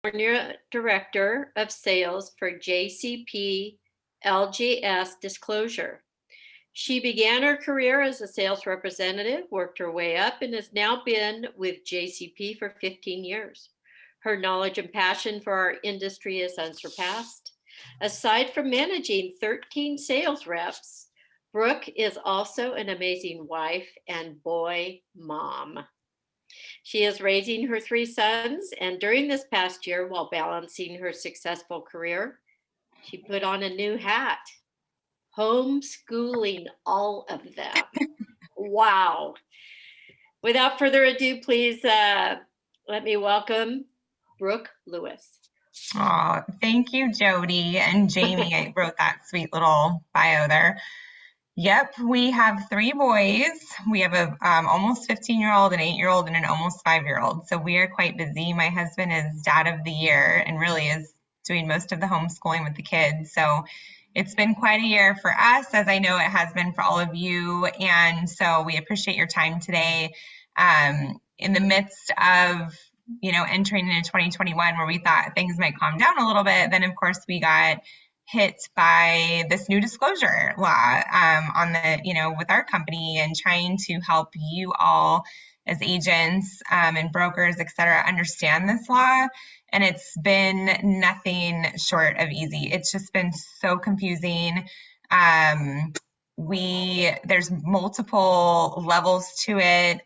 California Director of Sales for JCP LGS Disclosure. She began her career as a sales representative, worked her way up, and has now been with JCP for 15 years. Her knowledge and passion for our industry is unsurpassed. Aside from managing 13 sales reps, Brooke is also an amazing wife and boy mom. She is raising her 3 sons, and during this past year, while balancing her successful career, she put on a new hat, homeschooling all of them. Wow. Without further ado, please let me welcome Brooke Lewis. Oh, thank you, Jody and Jamie. I wrote that sweet little bio there. Yep, we have 3 boys. We have a almost 15-year-old, an 8-year-old, and an almost 5-year-old. So we are quite busy. My husband is dad of the year and really is doing most of the homeschooling with the kids. So it's been quite a year for us, as I know it has been for all of you. And so we appreciate your time today. In the midst of entering into 2021, where we thought things might calm down a little bit, then of course we got hit by this new disclosure law on the, with our company, and trying to help you all as agents and brokers, et cetera, understand this law. And it's been nothing short of easy. It's just been so confusing. There's multiple levels to it.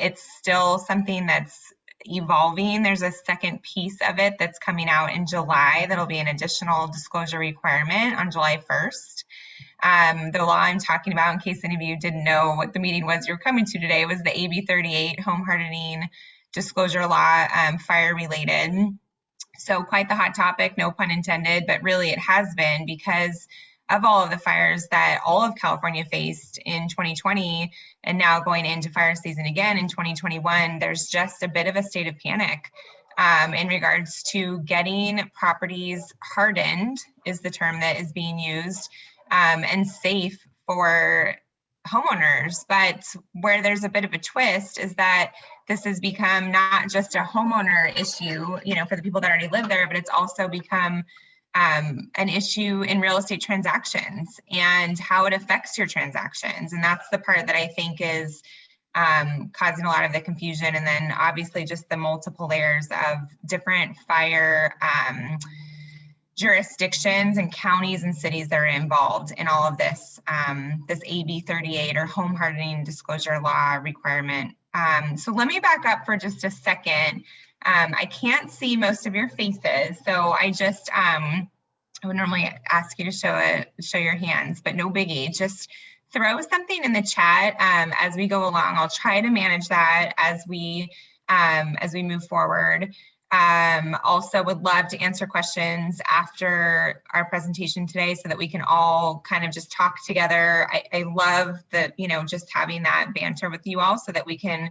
It's still something that's evolving. There's a second piece of it that's coming out in July that'll be an additional disclosure requirement on July 1st. The law I'm talking about, in case any of you didn't know what the meeting was you're coming to today, was the AB 38 home hardening disclosure law, fire related. So quite the hot topic, no pun intended, but really it has been because of all of the fires that all of California faced in 2020, and now going into fire season again in 2021, there's just a bit of a state of panic in regards to getting properties hardened, is the term that is being used, and safe for homeowners. But where there's a bit of a twist is that this has become not just a homeowner issue, for the people that already live there, but it's also become an issue in real estate transactions and how it affects your transactions. And that's the part that I think is causing a lot of the confusion. And then obviously just the multiple layers of different fire jurisdictions and counties and cities that are involved in all of this, this AB 38 or home hardening disclosure law requirement. So let me back up for just a second. I can't see most of your faces, so I just I would normally ask you to show your hands, but no biggie. Just throw something in the chat as we go along. I'll try to manage that as we move forward. Also would love to answer questions after our presentation today so that we can all kind of just talk together. I love that, just having that banter with you all so that we can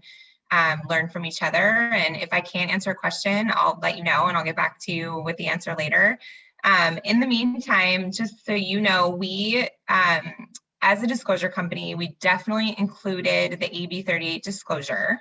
learn from each other. And if I can't answer a question, I'll let you know and I'll get back to you with the answer later. In the meantime, just so you know, we, as a disclosure company, we definitely included the AB 38 disclosure.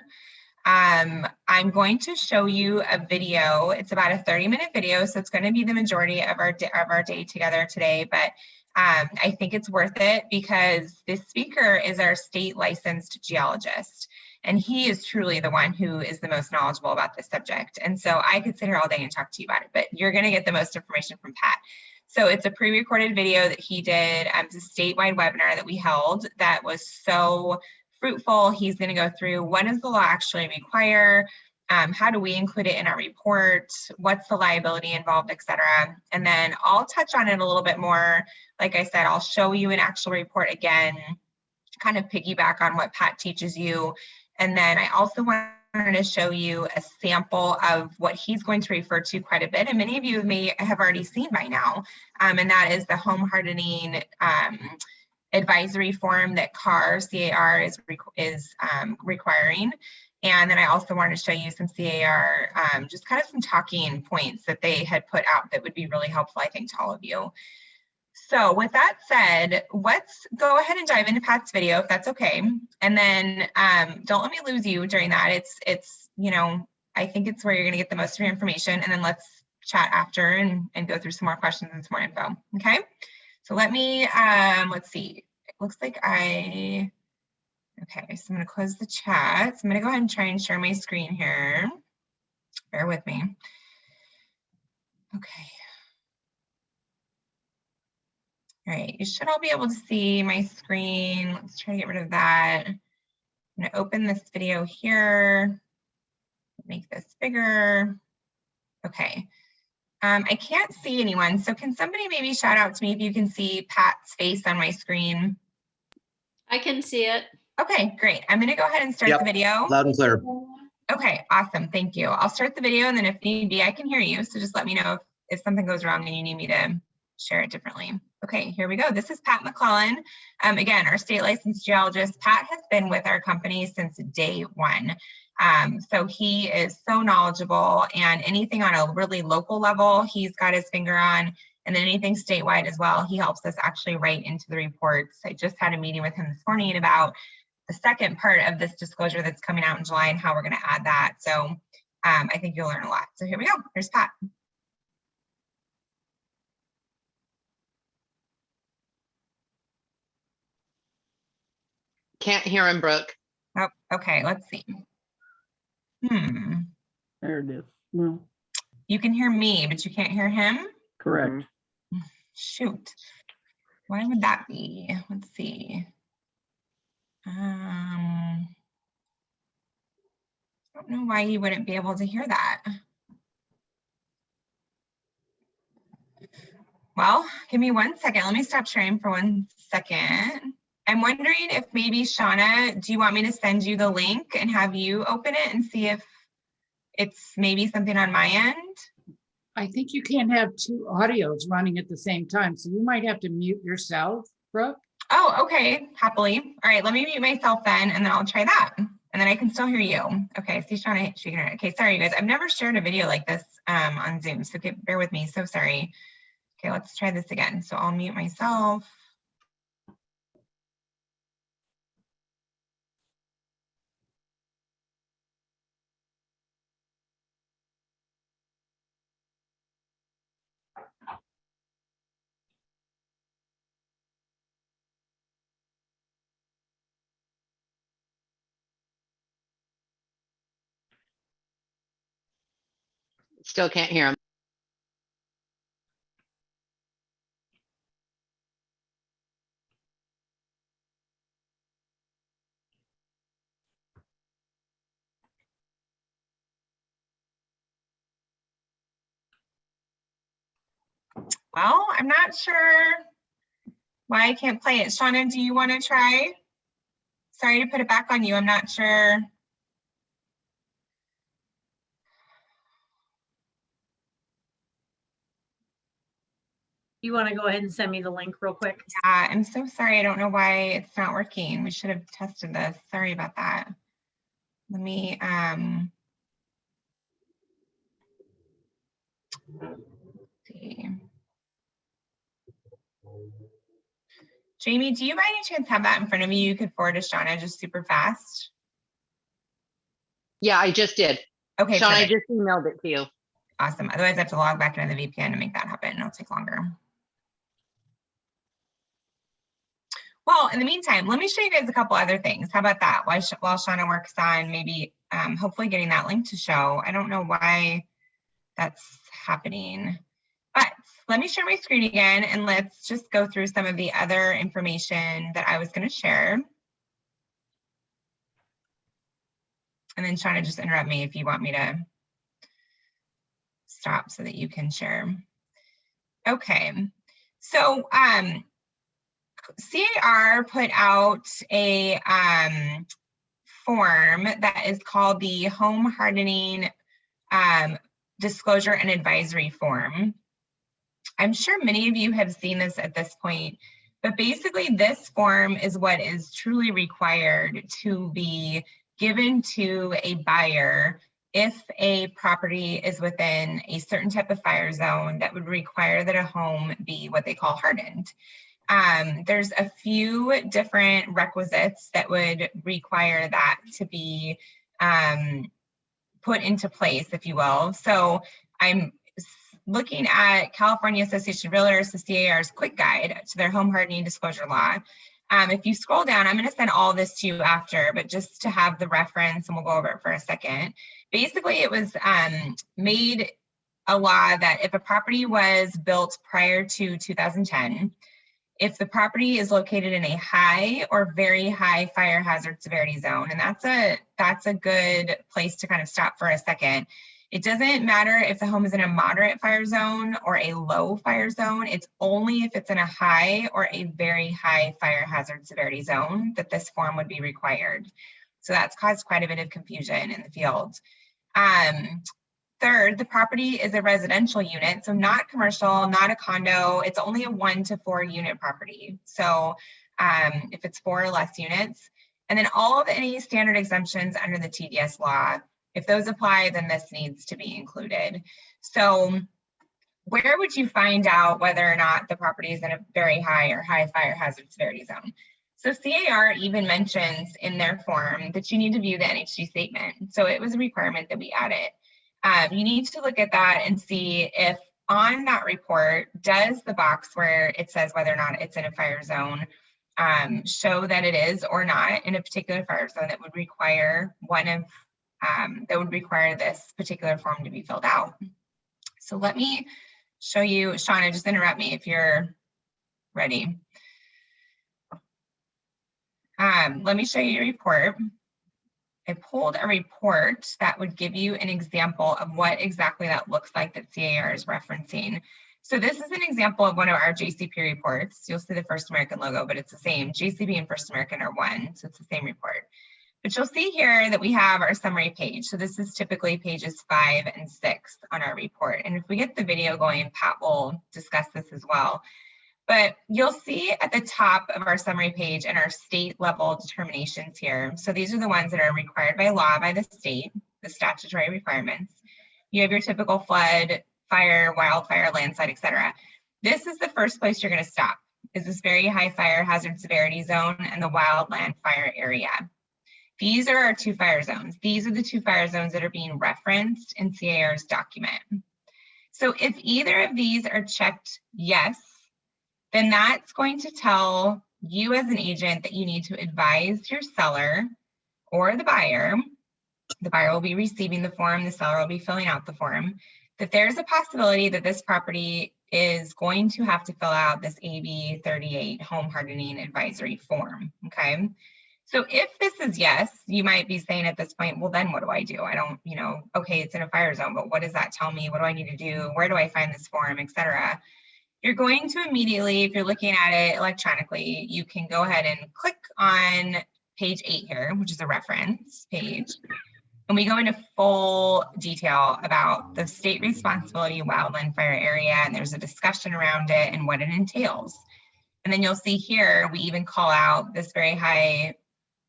I'm going to show you a video. It's about a 30-minute video, so it's going to be the majority of our day together today, but I think it's worth it because this speaker is our state licensed geologist. And he is truly the one who is the most knowledgeable about this subject. And so I could sit here all day and talk to you about it, but you're going to get the most information from Pat. So it's a pre-recorded video that he did. It's a statewide webinar that we held that was so fruitful. He's going to go through what does the law actually require, how do we include it in our report, what's the liability involved, et cetera. And then I'll touch on it a little bit more. Like I said, I'll show you an actual report again, kind of piggyback on what Pat teaches you. And then I also wanted to show you a sample of what he's going to refer to quite a bit, and many of you may have already seen by now, and that is the home hardening advisory form that CAR is requiring. And then I also wanted to show you some CAR, just kind of some talking points that they had put out that would be really helpful, I think, to all of you. So with that said, let's go ahead and dive into Pat's video, if that's okay. And then don't let me lose you during that. It's I think it's where you're going to get the most of your information. And then let's chat after and go through some more questions and some more info. Okay. So let me, let's see. It looks like okay, so I'm going to close the chat. So I'm going to go ahead and try and share my screen here. Bear with me. Okay. All right, you should all be able to see my screen. Let's try to get rid of that. I'm going to open this video here, make this bigger. Okay. I can't see anyone, so can somebody maybe shout out to me if you can see Pat's face on my screen? I can see it. Okay, great. I'm going to go ahead and start the video. Loud and clear. Okay, awesome. Thank you. I'll start the video, and then if need be, I can hear you. So just let me know if something goes wrong and you need me to share it differently. Okay, here we go. This is Pat McClellan. Again, our state licensed geologist. Pat has been with our company since day one. So he is so knowledgeable, and anything on a really local level, he's got his finger on, and then anything statewide as well. He helps us actually write into the reports. I just had a meeting with him this morning about the second part of this disclosure that's coming out in July and how we're going to add that. So I think you'll learn a lot. So here we go. Here's Pat. Can't hear him, Brooke. Oh, okay. Let's see. There it is. Well, You can hear me, but you can't hear him? correct. Shoot. Why would that be? Let's see. I don't know why you wouldn't be able to hear that. Well, give me 1 second. Let me stop sharing for 1 second. I'm wondering if maybe Shauna, do you want me to send you the link and have you open it and see if it's maybe something on my end? I think you can't have two audios running at the same time, so you might have to mute yourself, Brooke. Oh, okay, happily. All right, let me mute myself then, and then I'll try that. And then I can still hear you. Okay, see Shauna shaking her. Okay, sorry you guys. I've never shared a video like this on Zoom, so bear with me, so sorry. Okay, let's try this again. So I'll mute myself. Still can't hear him. Well, I'm not sure why I can't play it. Shauna, do you want to try? Sorry to put it back on you. I'm not sure. You want to go ahead and send me the link real quick? Yeah, I'm so sorry. I don't know why it's not working. We should have tested this. Sorry about that. Let me, see. Jamie, do you by any chance have that in front of you? You could forward to Shauna just super fast. Yeah, I just did. Okay, Sean, I perfect. just emailed it to you. Awesome. Otherwise, I have to log back into the VPN to make that happen. It'll take longer. Well, in the meantime, let me show you guys a couple other things. How about that? While Shauna works on maybe hopefully getting that link to show. I don't know why that's happening, but let me share my screen again and let's just go through some of the other information that I was going to share. And then Shauna, just interrupt me if you want me to stop so that you can share. Okay, so CAR put out a form that is called the Home Hardening Disclosure and Advisory Form. I'm sure many of you have seen this at this point, but basically this form is what is truly required to be given to a buyer if a property is within a certain type of fire zone that would require that a home be what they call hardened. There's a few different requisites that would require that to be put into place, if you will. So I'm looking at California Association of Realtors, the CAR's quick guide to their home hardening disclosure law. If you scroll down, I'm going to send all this to you after, but just to have the reference, and we'll go over it for a second. Basically, it was made a law that if a property was built prior to 2010, if the property is located in a high or very high fire hazard severity zone, and that's a good place to kind of stop for a second. It doesn't matter if the home is in a moderate fire zone or a low fire zone. It's only if it's in a high or a very high fire hazard severity zone that this form would be required. So that's caused quite a bit of confusion in the field. Third, the property is a residential unit, so not commercial, not a condo. It's only a 1 to 4 unit property. So if it's 4 or less units, and then all of any standard exemptions under the TDS law, if those apply, then this needs to be included. So where would you find out whether or not the property is in a very high or high fire hazard severity zone? So CAR even mentions in their form that you need to view the NHD statement. So it was a requirement that we added. You need to look at that and see if on that report, does the box where it says whether or not it's in a fire zone show that it is or not in a particular fire zone that would require this particular form to be filled out. So let me show you, Shauna, just interrupt me if you're ready. Let me show you your report. I pulled a report that would give you an example of what exactly that looks like that CAR is referencing. So this is an example of one of our JCP reports. You'll see the First American logo, but it's the same. JCP and First American are one, so it's the same report. But you'll see here that we have our summary page. So this is typically pages 5 and 6 on our report. And if we get the video going, Pat will discuss this as well. But you'll see at the top of our summary page and our state level determinations here. So these are the ones that are required by law by the state, the statutory requirements. You have your typical flood, fire, wildfire, landslide, etc. This is the first place you're going to stop, is this very high fire hazard severity zone and the wildland fire area. These are our 2 fire zones. These are the 2 fire zones that are being referenced in CAR's document. So if either of these are checked yes, then that's going to tell you as an agent that you need to advise your seller or the buyer. The buyer will be receiving the form, the seller will be filling out the form, that there's a possibility that this property is going to have to fill out this AB 38 home hardening advisory form, okay? So if this is yes, you might be saying at this point, well, then what do I do? I don't, okay, it's in a fire zone, but what does that tell me? What do I need to do? Where do I find this form, etc.? You're going to immediately, if you're looking at it electronically, you can go ahead and click on page 8 here, which is a reference page. And we go into full detail about the state responsibility wildland fire area, and there's a discussion around it and what it entails. And then you'll see here, we even call out this very high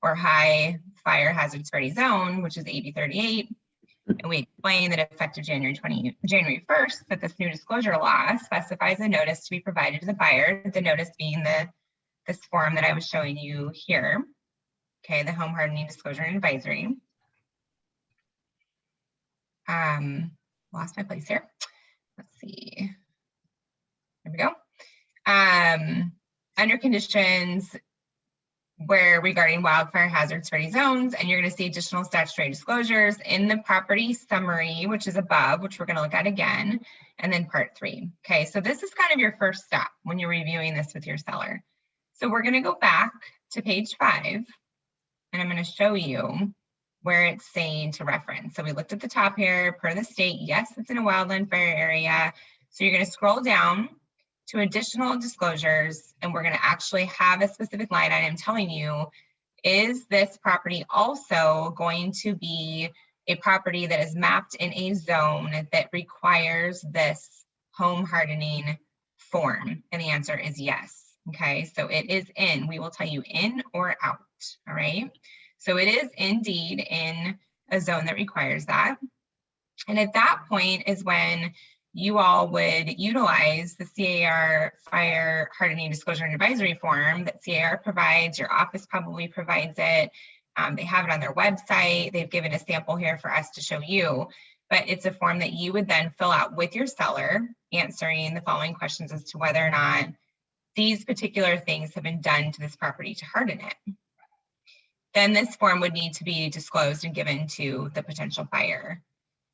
or high fire hazard severity zone, which is AB 38. And we explain that effective January 1st, that this new disclosure law specifies a notice to be provided to the buyer, the notice being this form that I was showing you here. Okay, the home hardening disclosure and advisory. Lost my place here. Let's see. There we go. Under conditions where regarding wildfire hazard severity zones, and you're going to see additional statutory disclosures in the property summary, which is above, which we're going to look at again, and then part 3. Okay, so this is kind of your first step when you're reviewing this with your seller. So we're going to go back to page 5, and I'm going to show you where it's saying to reference. So we looked at the top here, per the state, yes, it's in a wildland fire area. So you're going to scroll down to additional disclosures, and we're going to actually have a specific line item telling you, is this property also going to be a property that is mapped in a zone that requires this home hardening form? And the answer is yes. Okay, so it is in, we will tell you in or out. All right, so it is indeed in a zone that requires that. And at that point is when you all would utilize the CAR fire hardening disclosure and advisory form that CAR provides. Your office probably provides it. They have it on their website. They've given a sample here for us to show you. but it's a form that you would then fill out with your seller, answering the following questions as to whether or not these particular things have been done to this property to harden it. Then this form would need to be disclosed and given to the potential buyer.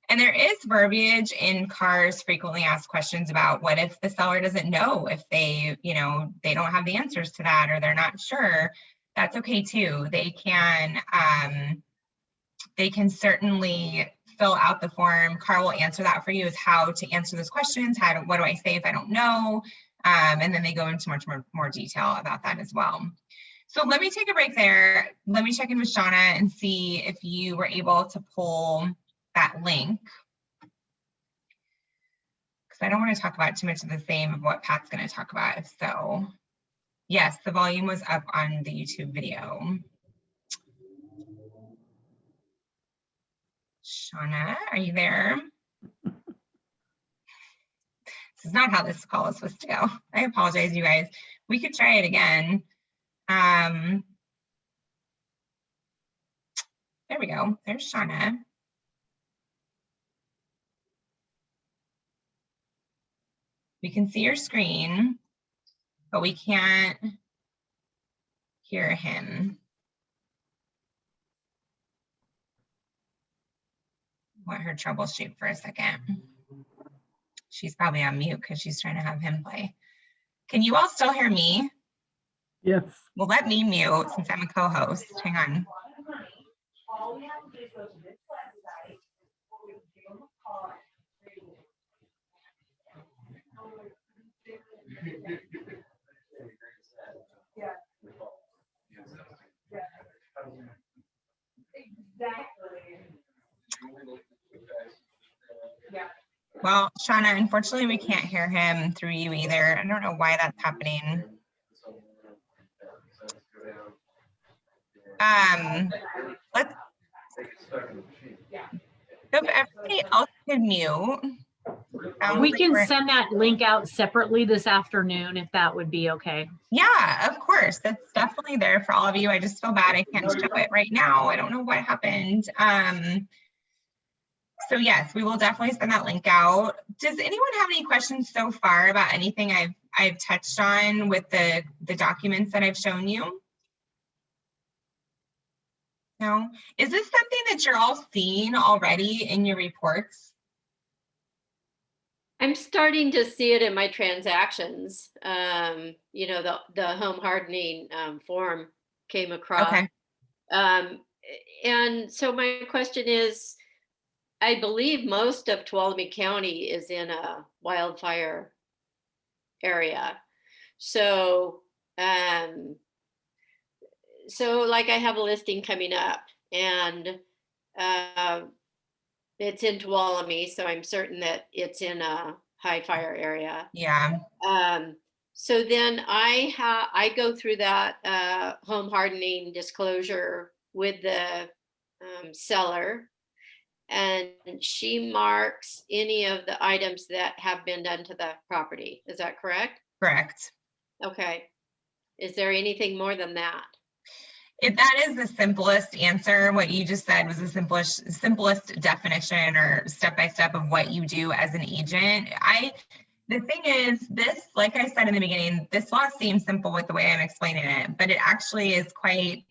And there is verbiage in CAR's frequently asked questions about what if the seller doesn't know, if they, they don't have the answers to that, or they're not sure. That's okay too. They can certainly fill out the form. CAR will answer that for you, is how to answer those questions. What do I say if I don't know? And then they go into much more detail about that as well. So let me take a break there. Let me check in with Shauna and see if you were able to pull that link, because I don't want to talk about too much of the same of what Pat's going to talk about. If so, yes, the volume was up on the YouTube video. Shauna, are you there? This is not how this call is supposed to go. I apologize, you guys. We could try it again. There we go. There's Shauna. We can see your screen, but we can't hear him. Want her troubleshoot for a second. She's probably on mute because she's trying to have him play. Can you all still hear me? Yes. Well, let me mute since I'm a co-host. Hang on. Well, Shauna, unfortunately, we can't hear him through you either. I don't know why that's happening. Let's, so if everybody else can mute. We can send that link out separately this afternoon if that would be okay. Yeah, of course. It's definitely there for all of you. I just feel bad I can't show it right now. I don't know what happened. So yes, we will definitely send that link out. Does anyone have any questions so far about anything I've touched on with the documents that I've shown you? No? Is this something that you're all seeing already in your reports? I'm starting to see it in my transactions. The home hardening form came across. Okay. And so my question is, I believe most of Tuolumne County is in a wildfire area. So, like I have a listing coming up, and it's in Tuolumne, so I'm certain that it's in a high fire area. Yeah. So then I go through that home hardening disclosure with the seller, and she marks any of the items that have been done to the property. Is that correct? Correct. Okay. Is there anything more than that? That is the simplest answer. What you just said was the simplest definition or step-by-step of what you do as an agent. The thing is, this, like I said in the beginning, this law seems simple with the way I'm explaining it, but it actually is quite,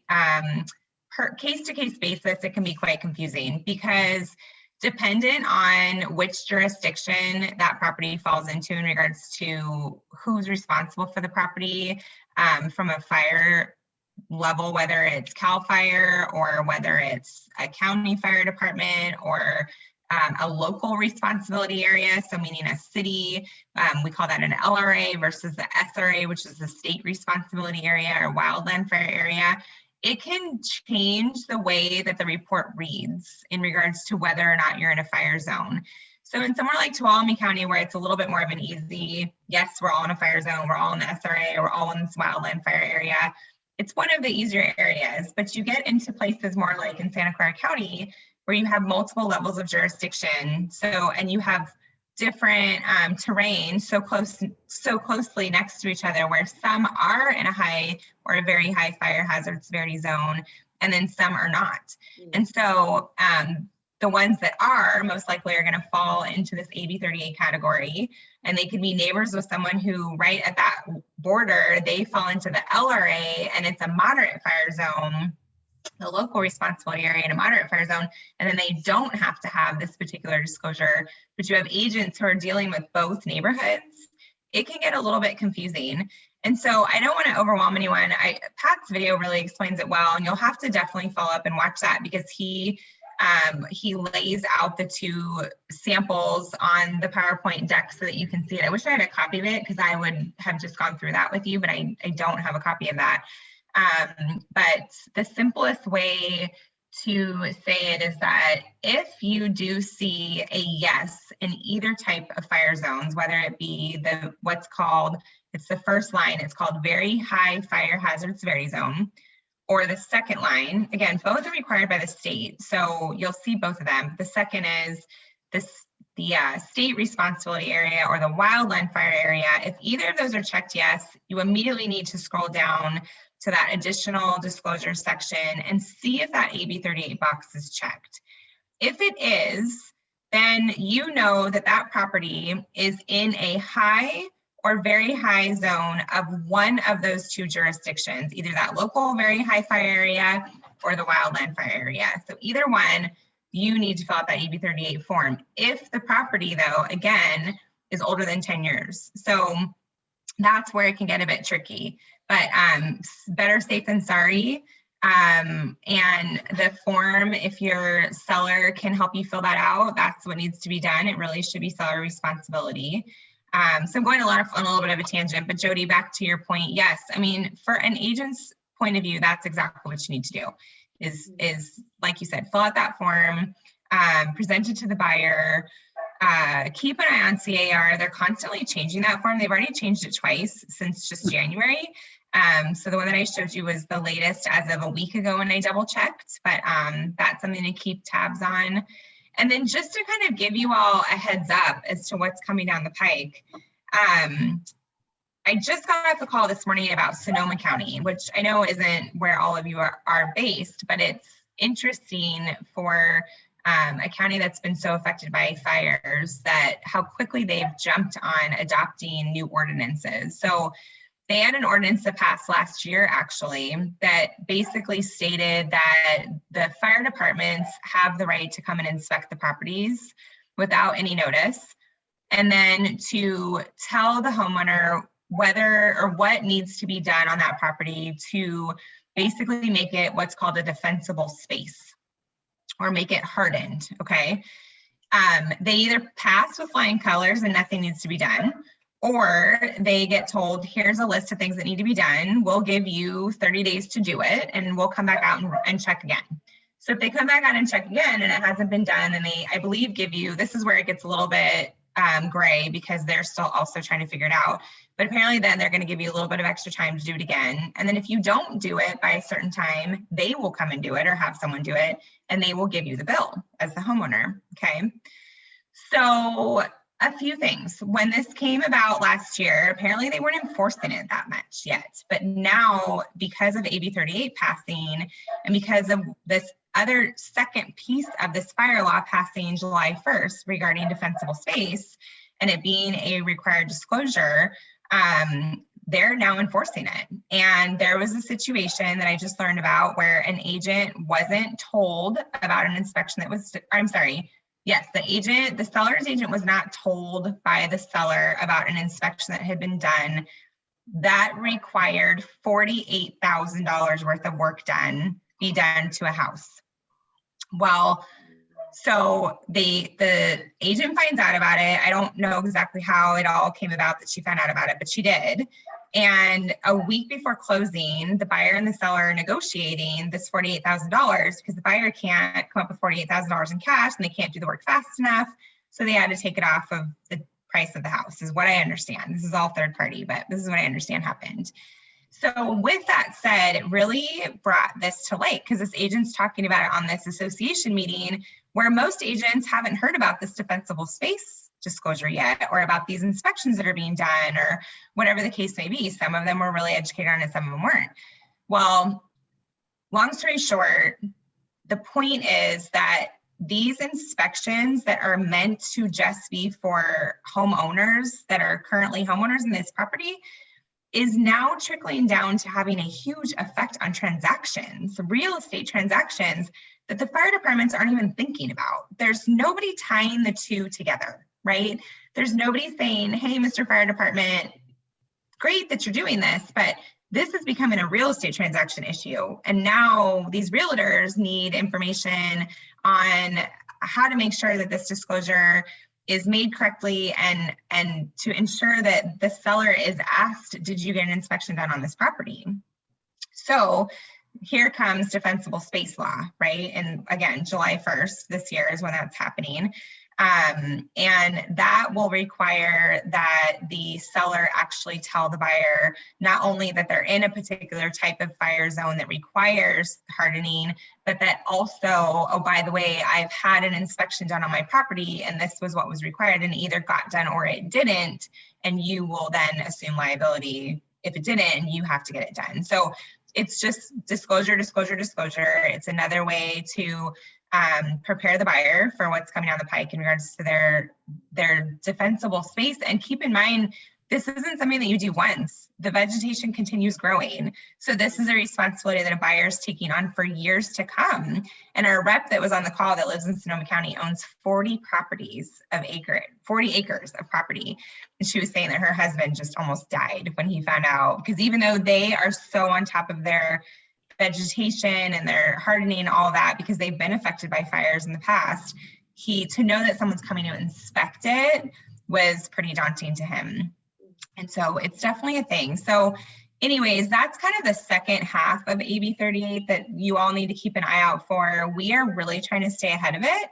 per case-to-case basis, it can be quite confusing, because dependent on which jurisdiction that property falls into in regards to who's responsible for the property, from a fire level, whether it's CAL FIRE or whether it's a county fire department or a local responsibility area, so meaning a city, we call that an LRA versus the SRA, which is the state responsibility area or wildland fire area. It can change the way that the report reads in regards to whether or not you're in a fire zone. So in somewhere like Tuolumne County, where it's a little bit more of an easy, yes, we're all in a fire zone, we're all in the SRA, we're all in this wildland fire area, it's one of the easier areas. But you get into places more like in Santa Clara County, where you have multiple levels of jurisdiction. So, and you have different terrain so closely next to each other, where some are in a high or a very high fire hazard severity zone, and then some are not. And so The ones that are most likely are going to fall into this AB 38 category, and they could be neighbors with someone who right at that border, they fall into the LRA and it's a moderate fire zone, the local responsibility area in a moderate fire zone, and then they don't have to have this particular disclosure, but you have agents who are dealing with both neighborhoods. It can get a little bit confusing. And so I don't want to overwhelm anyone. Pat's video really explains it well, and you'll have to definitely follow up and watch that because he lays out the two samples on the PowerPoint deck so that you can see it. I wish I had a copy of it because I would have just gone through that with you, but I don't have a copy of that. But the simplest way to say it is that if you do see a yes in either type of fire zones, whether it be what's called, it's the first line, it's called very high fire hazard severity zone, or the second line, again, both are required by the state. So you'll see both of them. The second is the state responsibility area or the wildland fire area. If either of those are checked yes, you immediately need to scroll down to that additional disclosure section and see if that AB 38 box is checked. If it is, then you know that that property is in a high or very high zone of one of those two jurisdictions, either that local very high fire area or the wildland fire area. So either one, you need to fill out that AB 38 form. If the property though, again, is older than 10 years. So that's where it can get a bit tricky, but better safe than sorry. And the form, if your seller can help you fill that out, that's what needs to be done. It really should be seller responsibility. So I'm going on a little bit of a tangent, but Jody, back to your point. Yes, I mean, for an agent's point of view, that's exactly what you need to do is like you said, fill out that form, present it to the buyer, keep an eye on CAR. They're constantly changing that form. They've already changed it twice since just January. So the one that I showed you was the latest as of a week ago when I double checked, but that's something to keep tabs on. And then just to kind of give you all a heads up as to what's coming down the pike, I just got off a call this morning about Sonoma County, which I know isn't where all of you are based, but it's interesting for a county that's been so affected by fires that how quickly they've jumped on adopting new ordinances. So they had an ordinance that passed last year, actually, that basically stated that the fire departments have the right to come and inspect the properties without any notice, and then to tell the homeowner whether or what needs to be done on that property to basically make it what's called a defensible space or make it hardened, okay? They either pass with flying colors and nothing needs to be done, or they get told, here's a list of things that need to be done. We'll give you 30 days to do it, and we'll come back out and check again. So if they come back out and check again and it hasn't been done, and they, I believe, give you, this is where it gets a little bit gray because they're still also trying to figure it out. But apparently then they're going to give you a little bit of extra time to do it again. And then if you don't do it by a certain time, they will come and do it or have someone do it, and they will give you the bill as the homeowner, okay? So a few things. When this came about last year, apparently they weren't enforcing it that much yet. But now, because of AB 38 passing and because of this other second piece of this fire law passing July 1st regarding defensible space and it being a required disclosure, they're now enforcing it. And there was a situation that I just learned about where an agent wasn't told about an inspection that was, I'm sorry, yes, the seller's agent was not told by the seller about an inspection that had been done that required $48,000 worth of work be done to a house. Well, so the agent finds out about it. I don't know exactly how it all came about that she found out about it, but she did. And a week before closing, the buyer and the seller are negotiating this $48,000 because the buyer can't come up with $48,000 in cash and they can't do the work fast enough. So they had to take it off of the price of the house, is what I understand. This is all third party, but this is what I understand happened. So with that said, it really brought this to light because this agent's talking about it on this association meeting where most agents haven't heard about this defensible space disclosure yet, or about these inspections that are being done, or whatever the case may be. Some of them were really educated on it, some of them weren't. Well, long story short, the point is that these inspections that are meant to just be for homeowners that are currently homeowners in this property is now trickling down to having a huge effect on transactions, real estate transactions that the fire departments aren't even thinking about. There's nobody tying the two together, right? There's nobody saying, hey, Mr. Fire Department, great that you're doing this, but this is becoming a real estate transaction issue. And now these realtors need information on how to make sure that this disclosure is made correctly and to ensure that the seller is asked, did you get an inspection done on this property? So here comes defensible space law, right? And again, July 1st this year is when that's happening. And that will require that the seller actually tell the buyer not only that they're in a particular type of fire zone that requires hardening, but that also, oh, by the way, I've had an inspection done on my property and this was what was required and either got done or it didn't. And you will then assume liability if it didn't and you have to get it done. So it's just disclosure, disclosure, disclosure. It's another way to prepare the buyer for what's coming down the pike in regards to their defensible space. And keep in mind, this isn't something that you do once. The vegetation continues growing. So this is a responsibility that a buyer is taking on for years to come. And our rep that was on the call that lives in Sonoma County owns 40 acres of property. And she was saying that her husband just almost died when he found out, because even though they are so on top of their vegetation and their hardening, all that, because they've been affected by fires in the past, to know that someone's coming to inspect it was pretty daunting to him. And so it's definitely a thing. So anyways, that's kind of the second half of AB 38 that you all need to keep an eye out for. We are really trying to stay ahead of it.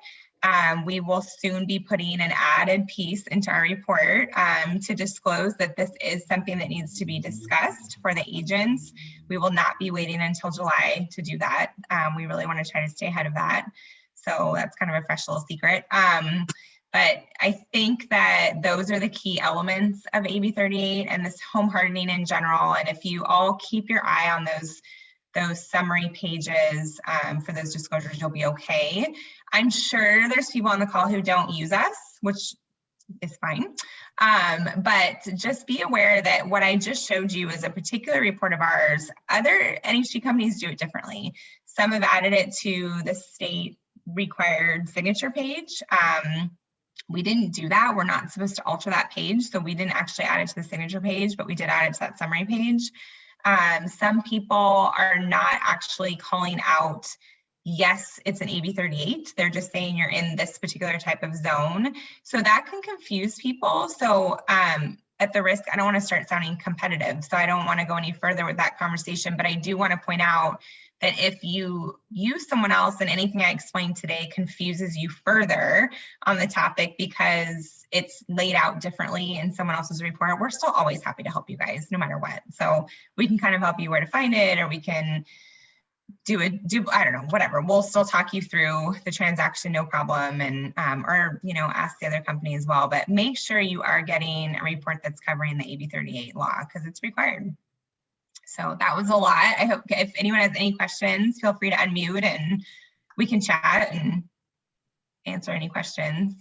We will soon be putting an added piece into our report to disclose that this is something that needs to be discussed for the agents. We will not be waiting until July to do that. We really want to try to stay ahead of that. So that's kind of a fresh little secret. But I think that those are the key elements of AB 38 and this home hardening in general. And if you all keep your eye on those summary pages for those disclosures, you'll be okay. I'm sure there's people on the call who don't use us, which is fine. But just be aware that what I just showed you is a particular report of ours. Other NHG companies do it differently. Some have added it to the state required signature page. We didn't do that. We're not supposed to alter that page. So we didn't actually add it to the signature page, but we did add it to that summary page. Some people are not actually calling out, yes, it's an AB 38. They're just saying you're in this particular type of zone. So that can confuse people. So at the risk, I don't want to start sounding competitive. So I don't want to go any further with that conversation, but I do want to point out that if you use someone else and anything I explained today confuses you further on the topic because it's laid out differently in someone else's report, we're still always happy to help you guys no matter what. So we can kind of help you where to find it, or we can I don't know, whatever. We'll still talk you through the transaction, no problem. And, or, ask the other company as well, but make sure you are getting a report that's covering the AB 38 law because it's required. So that was a lot. I hope if anyone has any questions, feel free to unmute and we can chat and answer any questions.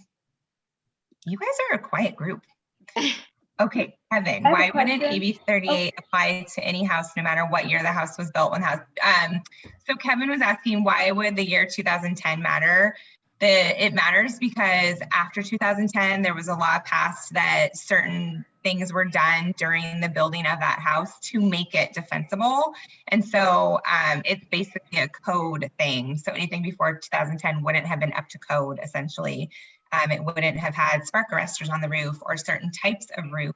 You guys are a quiet group. Okay, Kevin, why wouldn't AB 38 apply to any house no matter what year the house was built? So Kevin was asking, why would the year 2010 matter? It matters because after 2010, there was a law passed that certain things were done during the building of that house to make it defensible. And so it's basically a code thing. So anything before 2010 wouldn't have been up to code, essentially. It wouldn't have had spark arresters on the roof or certain types of roof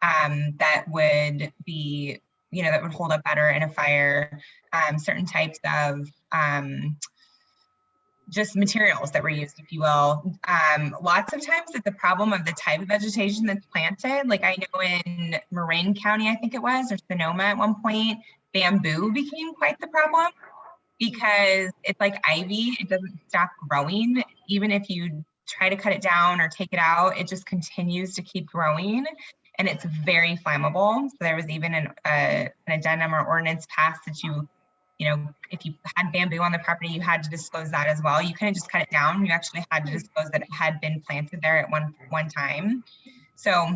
that would be, that would hold up better in a fire, certain types of just materials that were used, if you will. Lots of times it's the problem of the type of vegetation that's planted. Like I know in Marin County, I think it was, or Sonoma at one point, bamboo became quite the problem because it's like ivy. It doesn't stop growing. Even if you try to cut it down or take it out, it just continues to keep growing. And it's very flammable. So there was even an addendum or ordinance passed that you if you had bamboo on the property, you had to disclose that as well. You couldn't just cut it down. You actually had to disclose that it had been planted there at one time. So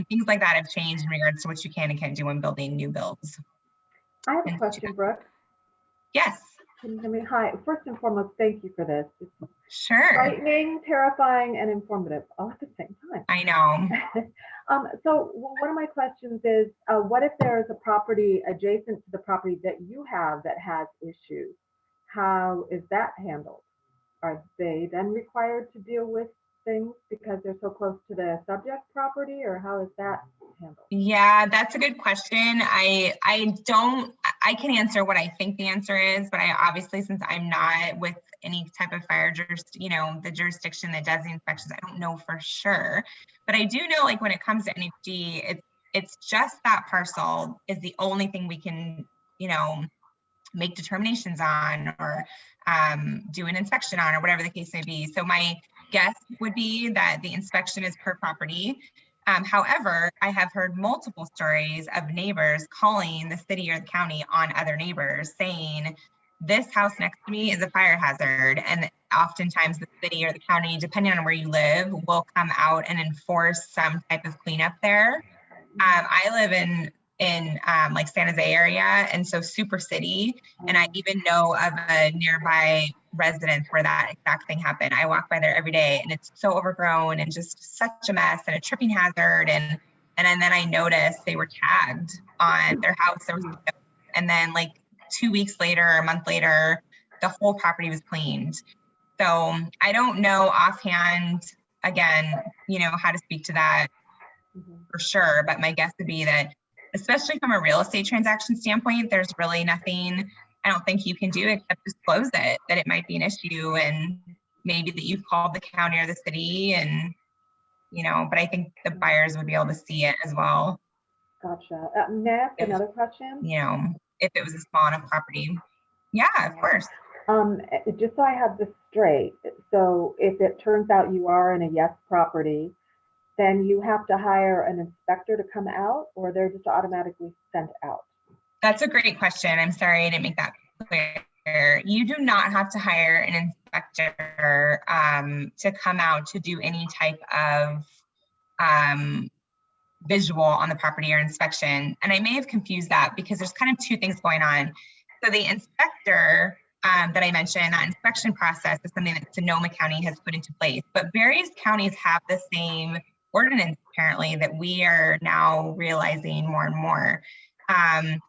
things like that have changed in regards to what you can and can't do when building new builds. I have a question, Brooke. Yes, Can you hear me? Hi. First and foremost, thank you for this. It's sure. frightening, terrifying, and informative all at the same time. I know. So one of my questions is, what if there is a property adjacent to the property that you have that has issues? How is that handled? Are they then required to deal with things because they're so close to the subject property, or how is that handled? Yeah, that's a good question. I can answer what I think the answer is, but I obviously, since I'm not with any type of fire the jurisdiction that does the inspections, I don't know for sure. But I do know, like, when it comes to NHD, it's just that parcel is the only thing we can, make determinations on or do an inspection on, or whatever the case may be. So my guess would be that the inspection is per property. However, I have heard multiple stories of neighbors calling the city or the county on other neighbors saying, this house next to me is a fire hazard. And oftentimes the city or the county, depending on where you live, will come out and enforce some type of cleanup there. I live in like San Jose area, and so super city. And I even know of a nearby residence where that exact thing happened. I walk by there every day, and it's so overgrown and just such a mess and a tripping hazard. And then I noticed they were tagged on their house. And then like 2 weeks later, a month later, the whole property was cleaned. So I don't know offhand, again, how to speak to that for sure. But my guess would be that, especially from a real estate transaction standpoint, there's really nothing I don't think you can do except disclose it, that it might be an issue, and maybe that you've called the county or the city, and but I think the buyers would be able to see it as well. Gotcha. May I ask another question? If it was a small enough property. Yeah, of course. Just so I have this straight, so if it turns out you are in a yes property, then you have to hire an inspector to come out, or they're just automatically sent out? That's a great question. I'm sorry I didn't make that clear. You do not have to hire an inspector to come out to do any type of visual on the property or inspection. And I may have confused that because there's kind of two things going on. So the inspector that I mentioned, that inspection process is something that Sonoma County has put into place, but various counties have the same ordinance apparently that we are now realizing more and more.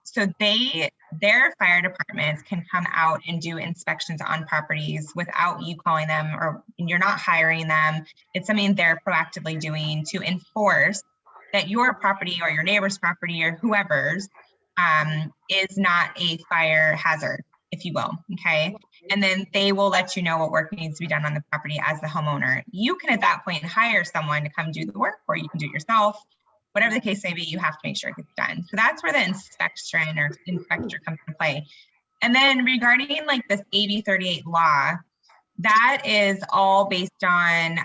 So their fire departments can come out and do inspections on properties without you calling them, or you're not hiring them. It's something they're proactively doing to enforce that your property or your neighbor's property or whoever's is not a fire hazard, if you will, okay? And then they will let you know what work needs to be done on the property as the homeowner. You can at that point hire someone to come do the work, or you can do it yourself. Whatever the case may be, you have to make sure it gets done. So that's where the inspection or inspector comes into play. And then regarding like this AB 38 law, that is all based on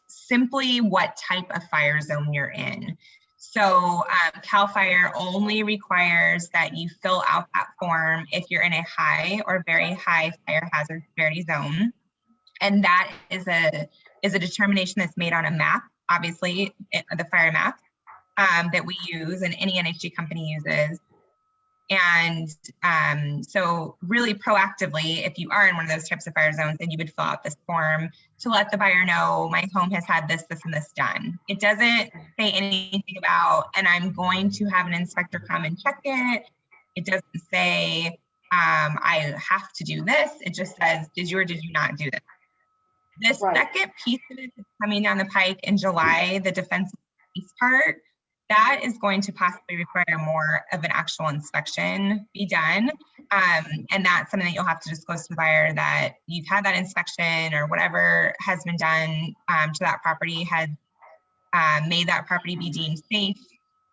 simply what type of fire zone you're in. So CAL FIRE only requires that you fill out that form if you're in a high or very high fire hazard severity zone. And that is a determination that's made on a map, obviously, the fire map that we use and any NHG company uses. And so really proactively, if you are in one of those types of fire zones, then you would fill out this form to let the buyer know my home has had this, this, and this done. It doesn't say anything about, and I'm going to have an inspector come and check it. It doesn't say, I have to do this. It just says, did you or did you not do this? This second piece of it is coming down the pike in July, the defense piece part. That is going to possibly require more of an actual inspection be done. And that's something that you'll have to disclose to the buyer, that you've had that inspection or whatever has been done to that property has made that property be deemed safe,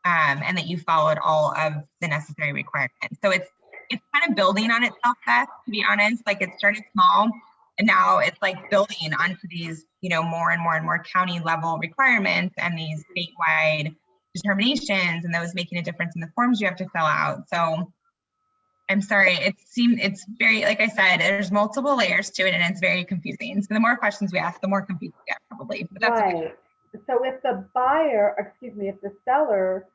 and that you followed all of the necessary requirements. So it's kind of building on itself, Beth, to be honest. Like, it started small and now it's like building onto these, more and more county level requirements and these statewide determinations, and those making a difference in the forms you have to fill out. So I'm sorry, it's very, like I said, there's multiple layers to it and it's very confusing. So the more questions we ask, the more confused we get probably, but that's okay. Right. So if the buyer, excuse me, if the seller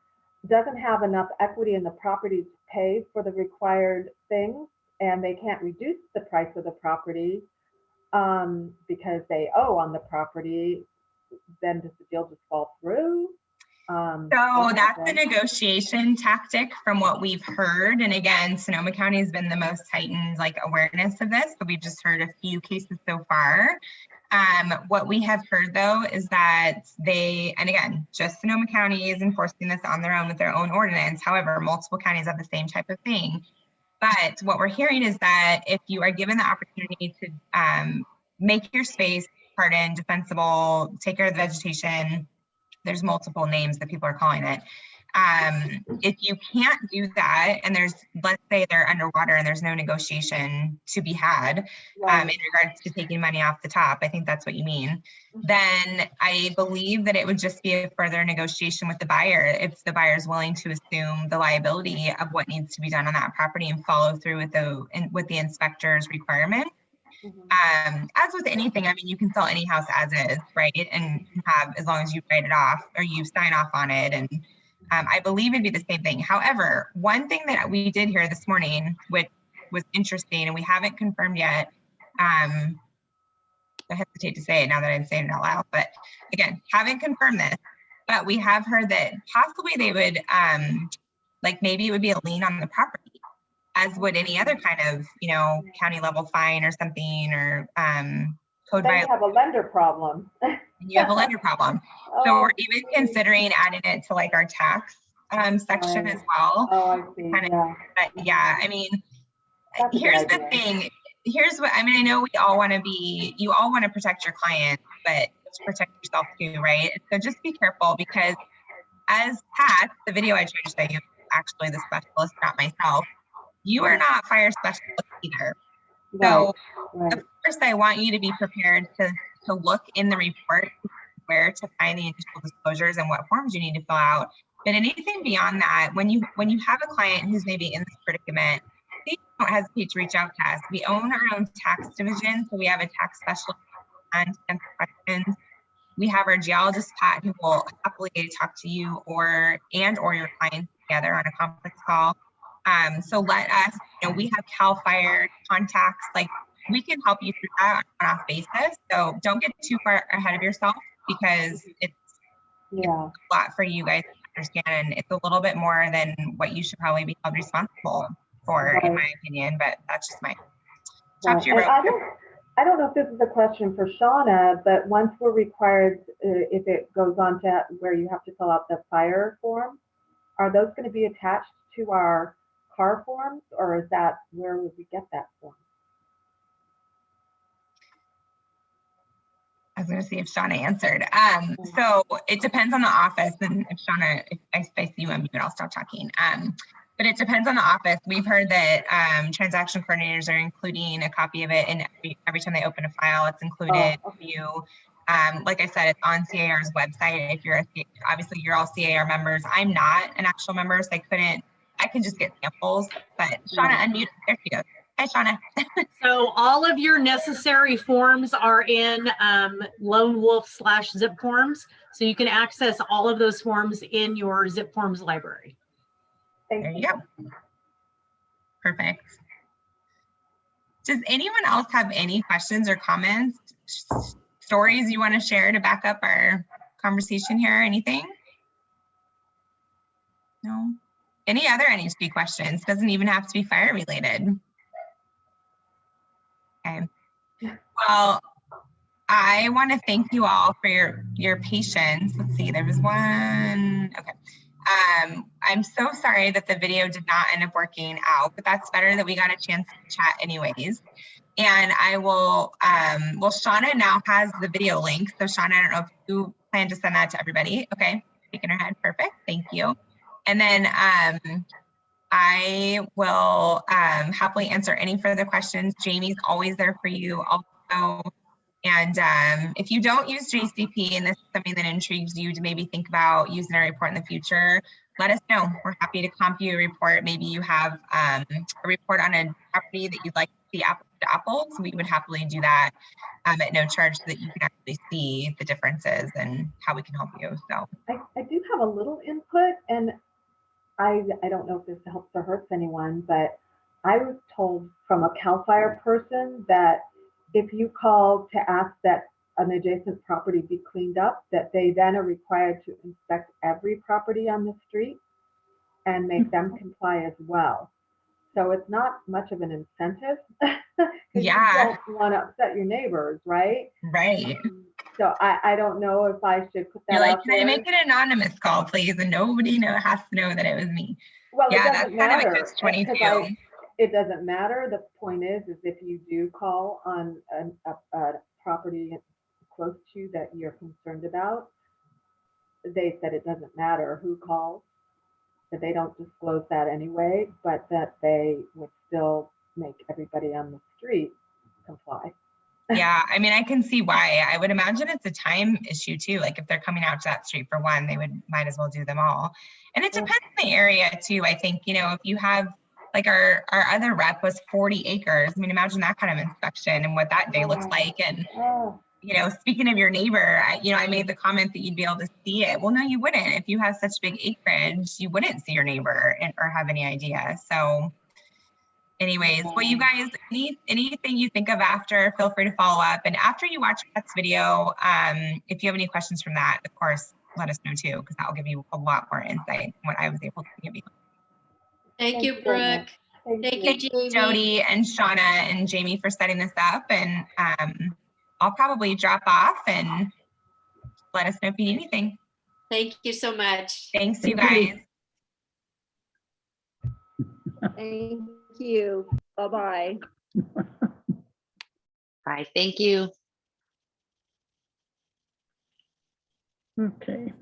doesn't have enough equity in the property to pay for the required things and they can't reduce the price of the property because they owe on the property, then does the deal just fall through? So that's the negotiation tactic from what we've heard. And again, Sonoma County has been the most heightened like awareness of this, but we've just heard a few cases so far. What we have heard though is that and again, just Sonoma County is enforcing this on their own with their own ordinance. However, multiple counties have the same type of thing. But what we're hearing is that if you are given the opportunity to make your space hardened, defensible, take care of the vegetation, there's multiple names that people are calling it. If you can't do that, and let's say they're underwater and there's no negotiation to be had in regards to taking money off the top, I think that's what you mean, then I believe that it would just be a further negotiation with the buyer if the buyer is willing to assume the liability of what needs to be done on that property and follow through with the inspector's requirement. As with anything, I mean, you can sell any house as is, right? And have, as long as you write it off or you sign off on it. And I believe it'd be the same thing. However, one thing that we did hear this morning, which was interesting and we haven't confirmed yet, I hesitate to say it now that I'm saying it out loud, but again, haven't confirmed this, but we have heard that possibly they would, like maybe it would be a lien on the property, as would any other kind of, county level fine or something, or code Then you violation. have a lender problem. You have a lender problem. So we're even considering adding it to like our tax section as well. Oh, I see. But yeah, I mean, That's a good here's the idea. thing. Here's what I mean. I know you all want to protect your clients, but protect yourself too, right? So just be careful, because as Pat, the video I tried to show you, actually the specialist, not myself, you are not fire specialist either. So of course I want you to be prepared to look in the report where to find the initial disclosures and what forms you need to fill out. But anything beyond that, when you have a client who's maybe in this predicament, please don't hesitate to reach out to us. We own our own tax division, so we have a tax specialist and answer questions. We have our geologist, Pat, who will happily talk to you or your client together on a conference call. So let us, we have CAL FIRE contacts, like we can help you through that on an off basis. So don't get too far ahead of yourself, because it's a lot for you guys to understand. And it's a little bit more than what you should probably be held responsible for, in my opinion, but that's just my talk to your I don't know if this is a question for Shauna, but once we're required, if it goes on to where you have to fill out the fire form, are those going to be attached to our car forms, or is that where would we get that form? I was going to see if Shauna answered. So it depends on the office, and if Shauna, if I see you unmute, I'll stop talking. But it depends on the office. We've heard that transaction coordinators are including a copy of it, and every time they open a file, it's included for you. Like I said, it's on CAR's website. If you're obviously you're all CAR members. I'm not an actual member, so I can just get samples. But Shauna, unmute. There she goes. Hi, Shauna. So all of your necessary forms are in Lone Wolf /Zip Forms. So you can access all of those forms in your Zip Forms library. There you go. Perfect. Does anyone else have any questions or comments, stories you want to share to back up our conversation here? Anything? No? Any other NHB questions? Doesn't even have to be fire related. Okay. Well, I want to thank you all for your patience. Let's see, there was one. Okay. I'm so sorry that the video did not end up working out, but that's better that we got a chance to chat anyways. And I will, well, Shauna now has the video link. So Shauna, I don't know if you plan to send that to everybody. Okay, shaking her head, perfect, thank you. And then I will happily answer any further questions. Jamie's always there for you also. And if you don't use JCP and this is something that intrigues you to maybe think about using a report in the future, let us know. We're happy to comp you a report. Maybe you have a report on a property that you'd like to see apples to apples. We would happily do that at no charge so that you can actually see the differences and how we can help you. So I do have a little input, and I don't know if this helps or hurts anyone, but I was told from a CAL FIRE person that if you call to ask that an adjacent property be cleaned up, that they then are required to inspect every property on the street and make them comply as well. So it's not much of an incentive. 'Cause Yeah. You don't want to upset your neighbors, right? right. So I don't know if I should put that You're like, out can I there. make an anonymous call, please? And nobody has to know that it was me. Well, Yeah, it that's doesn't kind of a matter. catch-22. It doesn't matter. The point is if you do call on a property close to you that you're concerned about, they said it doesn't matter who calls, that they don't disclose that anyway, but that they would still make everybody on the street comply. Yeah, I mean, I can see why. I would imagine it's a time issue too. Like if they're coming out to that street for one, they might as well do them all. And it depends on the area too. I think, if you have like our other rep was 40 acres. I mean, imagine that kind of inspection and what that day looks like. And Oh, speaking of your neighbor, I made the comment that you'd be able to see it. Well, no, you wouldn't. If you have such big acreage, you wouldn't see your neighbor or have any idea. So anyways, well, you guys, anything you think of after, feel free to follow up. And after you watch Pat's video, if you have any questions from that, of course, let us know too, because that will give you a lot more insight than what I was able to give you. Thank you, very Brooke. much. Thank Thank you. you, Jamie. Jody and Shauna and Jamie for setting this up. And I'll probably drop off and let us know if you need anything. Thank you so much. Thanks, you Thank guys. you. Thank you. Bye-bye. Bye. Thank you. Okay.